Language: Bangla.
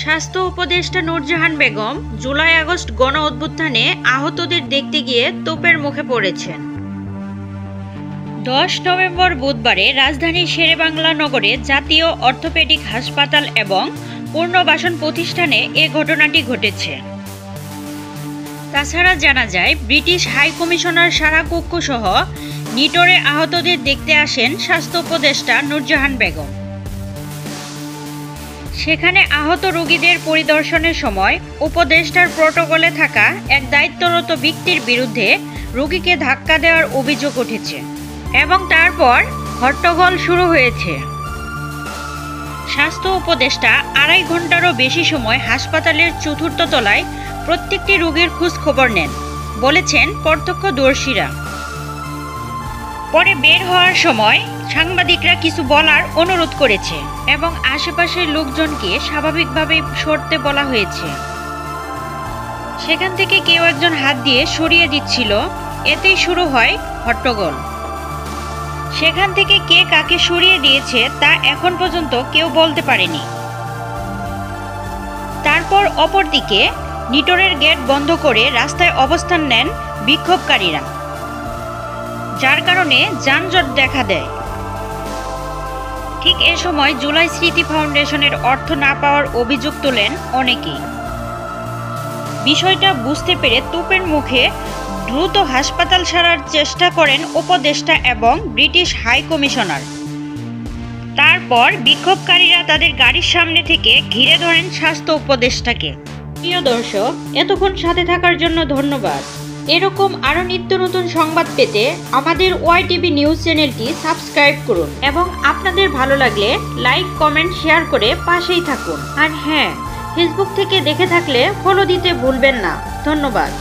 স্বাস্থ্য উপদেষ্টা নূরজাহান বেগম জুলাই আগস্ট গণ অভ্যুত্থানে আহতদের দেখতে গিয়ে তোপের মুখে পড়েছেন। 10 নভেম্বর বুধবারে রাজধানীর শেরেবাংলা নগরে জাতীয় অর্থোপেডিক হাসপাতাল এবং পুনর্বাসন প্রতিষ্ঠানে এ ঘটনাটি ঘটেছে। তাছাড়া জানা যায়, ব্রিটিশ হাই কমিশনার সারা কুক্কু সহ নিটোরে আহতদের দেখতে আসেন স্বাস্থ্য উপদেষ্টা নূরজাহান বেগম। সেখানে আহত রোগীদের পরিদর্শনের সময় উপদেষ্টার প্রটোকলে থাকা এক দায়িত্বরত ব্যক্তির বিরুদ্ধে রোগীকে ধাক্কা দেওয়ার অভিযোগ উঠেছে এবং তারপর হট্টগোল শুরু হয়েছে। স্বাস্থ্য উপদেষ্টা 2.5 ঘন্টারও বেশি সময় হাসপাতালের চতুর্থ তলায় প্রত্যেকটি রোগীর খোঁজ খবর নেন, বলেছেন প্রত্যক্ষদর্শীরা। পরে বের হওয়ার সময় সাংবাদিকরা কিছু বলার অনুরোধ করেছে এবং আশেপাশের লোকজনকে স্বাভাবিকভাবে সরতে বলা হয়েছে। সেখান থেকে কেউ একজন হাত দিয়ে সরিয়ে দিচ্ছিল, এতেই শুরু হয় হট্টগোল। সেখান থেকে কে কাকে সরিয়ে দিয়েছে তা এখন পর্যন্ত কেউ বলতে পারেনি। তারপর অপরদিকে নিটোরের গেট বন্ধ করে রাস্তায় অবস্থান নেন বিক্ষোভকারীরা, যার কারণে যানজট দেখা দেয়। ঠিক এ সময় জুলাই স্মৃতি ফাউন্ডেশনের অর্থ না পাওয়ার অভিযোগ তোলেন অনেকেই। বিষয়টা বুঝতে পেরে তোপের মুখে দ্রুত হাসপাতাল ছাড়ার চেষ্টা করেন উপদেষ্টা এবং ব্রিটিশ হাই কমিশনার। তারপর বিক্ষোভকারীরা তাদের গাড়ির সামনে থেকে ঘিরে ধরেন স্বাস্থ্য উপদেষ্টাকে। প্রিয় দর্শক, এতক্ষণ সাথে থাকার জন্য ধন্যবাদ। এরকম আরও নিত্য নতুন সংবাদ পেতে আমাদের ওয়াইটিভি নিউজ চ্যানেলটি সাবস্ক্রাইব করুন এবং আপনাদের ভালো লাগলে লাইক, কমেন্ট, শেয়ার করে পাশেই থাকুন। আর হ্যাঁ, ফেসবুক থেকে দেখে থাকলে ফলো দিতে ভুলবেন না। ধন্যবাদ।